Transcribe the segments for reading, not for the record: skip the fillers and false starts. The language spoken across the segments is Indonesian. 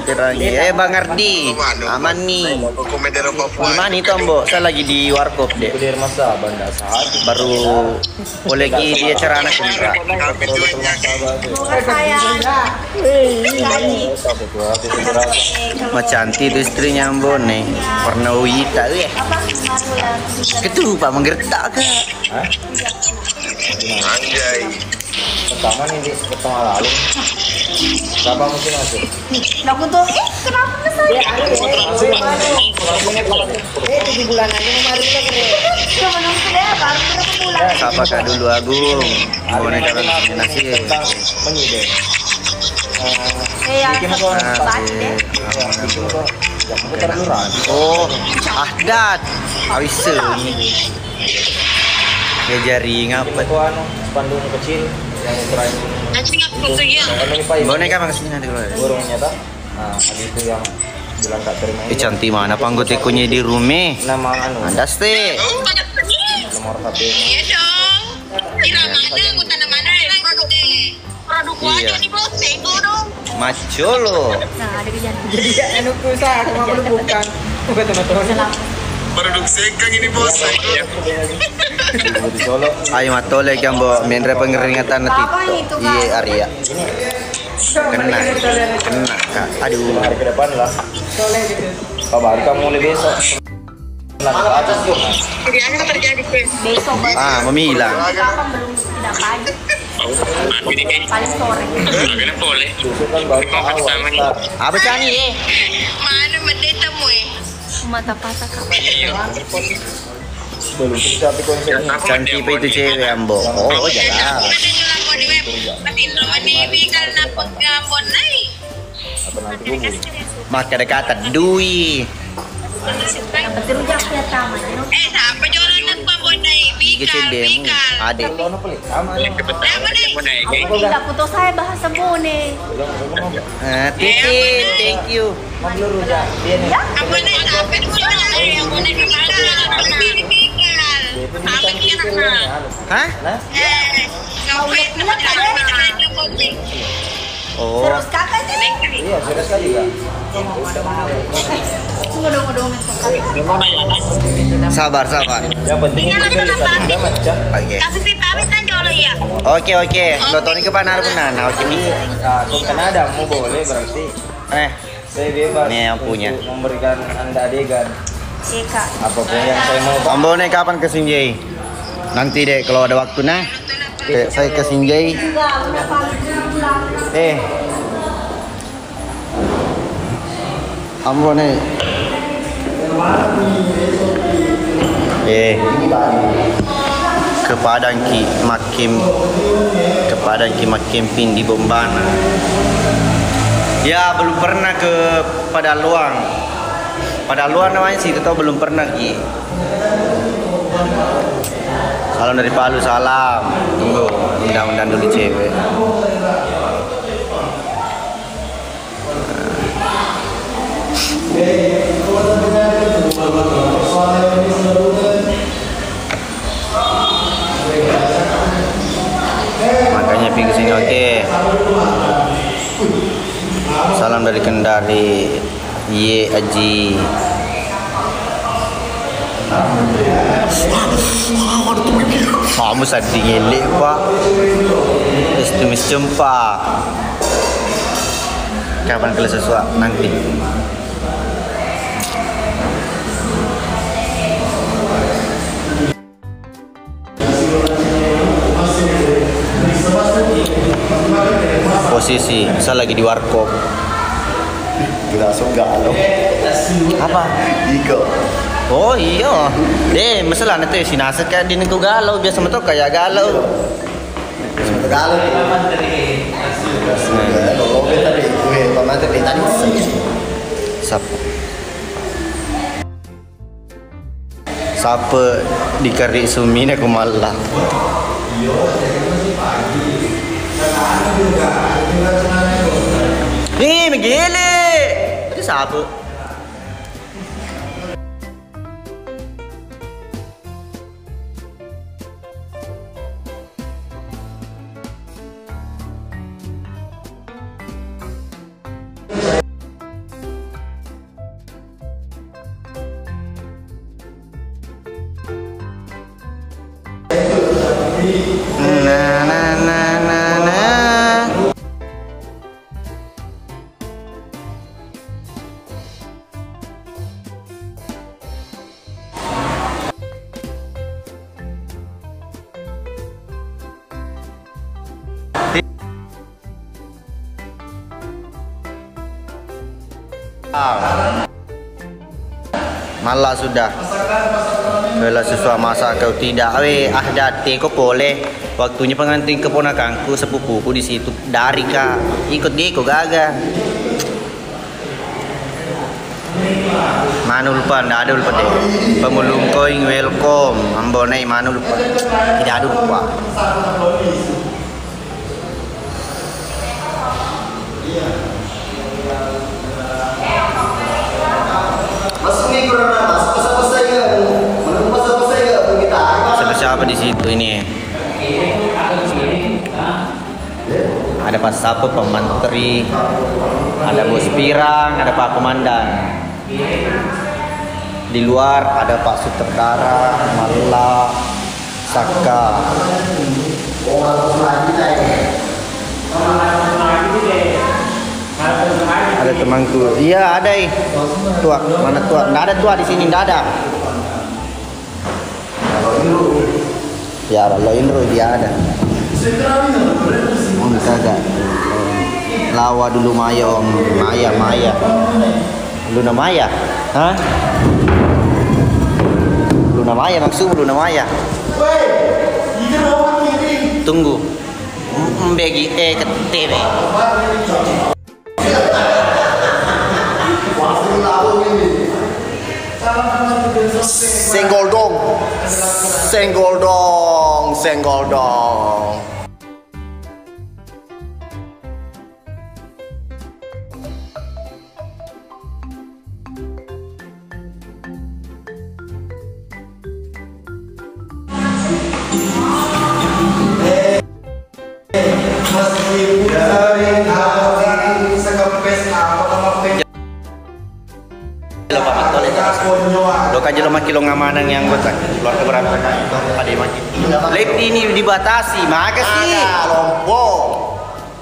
Pirangi. Bang Ardi, aman nih. Gimana itu Ambo? Saya lagi di warkop deh. Baru boleh lagi dia acara anak Indra. Cantik itu istrinya Ambo nih. Warna wita ya. Ketu Pak menggertak kak. Anjay. Pertama nih di pertama lalu. Berapa mungkin masuk? Aku tuh kenapa besar? Ya, 7 bulan aja kemarin kita keren. Cuma nunggu deh, baru berapa bulan? Sapa kak dulu Agung. Boleh dalam nasi. Menyide. Bikin kok baca deh. Oh, Ahdat. Awise. Ya jaring apa? Itu anu spanduk kecil yang ukuran. Boneka bang kesini nanti keluar. Burungnya tak? Nah, ada itu yang bilang tak terima. Cantik mana panggotekonya di rumah? Nama anu. Anda sih. Nomor HP. Iya dong. Kira mana anggota mana produk aja di posting dong. Maco lo. Nah, ada kejadian. Jadi anu usaha cuma perlu bukan. Bukan teman-teman. Produk sekang ini bos. Di Solo. Ayo matole yang bawa mendra pengeringatan nanti. Iya Arya. Kena kak. Aduh. Hari ke depan lah. Kabar kamu mulai besok. Nah, ke atas tuh. Jadi apa terjadi sih? Besok baru. Memilang. Kapan belum tidak pagi. Paling sore. Boleh. Susu kan baru awal. Apa cani deh? Mana mendeta mu Mata patah kak. Belum bisa tapi konsepnya. Cantik itu cewek Ambo. Oh jalan. Apa nanti bubur? Maka kata Dui. Yang penting rujak ya taman. Siapa jualan nagpabon na Gitu deh. Adek. Kalau pelit sama nih. Tidak putus saya bahasa bone. Titin, thank you. Mau beli rujak. Dia nih. Apa na sabi mo na yung muna yung pinipikal. Sabi niya na. Hah? Nah, Ngawit na pagkakas. Oh. Terus kakak sih. iya serius kan juga. Ngudung-ngudung sekali. Sabar. Yang penting itu beli tadi macam. Oke. Kasi si Paris na jolo ya. Oke. Lotoni ke panar benar. Nah, oke nih. Kung Kanada mau boleh berarti saya bebas. Nih yang punya. Untuk memberikan anda adegan Eka. apapun yang saya mau. Ambo nih kapan ke Sinjai? Nanti deh kalau ada waktu nah. Saya ke Sinjai. Ambo nih. Ke Padang Makim Pin di Bombana. Ya belum pernah ke Padaluang. Padaluang namanya sih, tahu belum pernah Ki. Salam dari Palu, salam. Tunggu, undang-undang dulu cewek. Makanya pergi sini oke. Salam dari Kendari. Ye Aji. Kamu sedih ngelek pak. Istimis jumpa. Kapan kelas sesuatu nanti. Posisi saya lagi di warkop. Langsung galau. Apa? Iko. Oh iya. Masalah nanti si Nasir kan di nego galau biasa metok kayak galau. Galau. Kalau kita tadi gue paman tadi Siapa dikari sumine aku malah. Nih, megele. Itu siapa? Malah sudah. Kalau sesuai masa kau tidak, dati kau boleh. Waktunya pengantin keponakanku, sepupuku di situ. Dari kak, ikut dia kau gagal. Mana lupa, tidak ada lupa deh. Pemulung koin welcome, ambonai mana lupa. Tidak ada lupa. Siapa di situ ini? Ada Pak Sapu, Pak Menteri, ada Bos Pirang, ada Pak Komandan. Di luar ada Pak Sutradara, Malla, Saka. Ada temanku. Iya ada. Tua, mana tua? Nggak ada tua di sini, nggak ada. Ya Allah Indro dia ada. Om kagak. Lawa dulu Maya Om. Maya. Luna Maya. Hah? Luna Maya maksud Luna Maya. Tunggu. Begi ke TV. Senggol dong. Doka aja lo makilo ngamanan yang gue keluar ke berapa ada makin. Lep ini dibatasi, makasih. Lompo.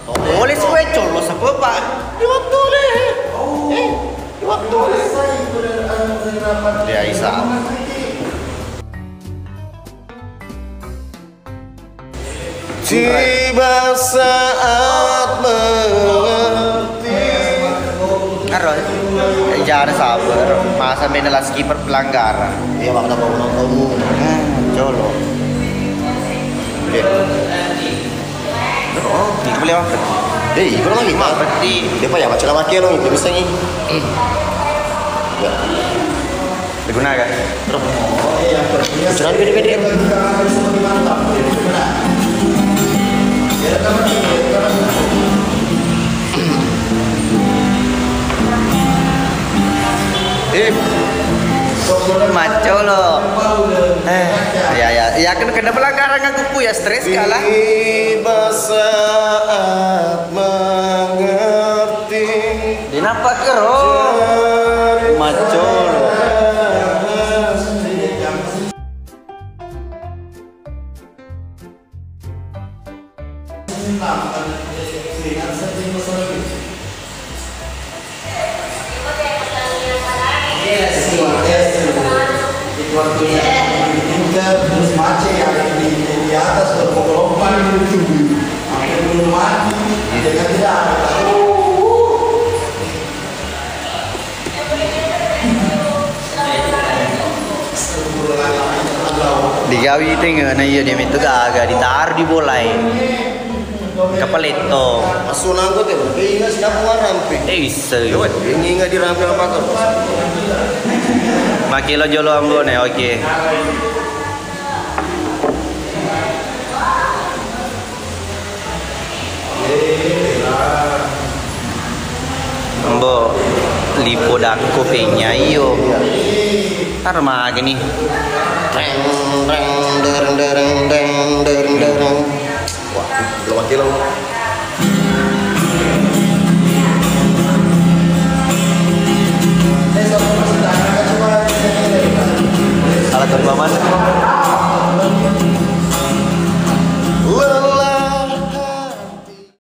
Boleh sih colo apa pak? Di waktu deh. Di waktu. Dia Isa. Tiba saat mengerti. Harus. Jangan sabar. Masa menelan skipper pelanggaran. Iya makna bangunan kamu. Colo. Oke. Oh, ini boleh apa? Ikut lagi. Berarti Dia pa ya baca nama kia lo itu bisa ni. Ya. digunakan. Jangan gede-gede. Maco lo. Ya kena pelanggaran aku ya stres kalah. Tiba saat mengerti. Dinapa kero? Maco lo. Waktunya terus macet yang di atas berlompat itu hampir belum mati dengan tidak digawi tengah na iya dia itu agak ditaruh di bolai kapaleto Masunan ko te, ingat sila ko rampi. isa Ingat di rampi apa kan? makilo jolo ambo ne oke. Ambo lipo dako penya iyo tar magani Wah, belum mati lo. alat berpaman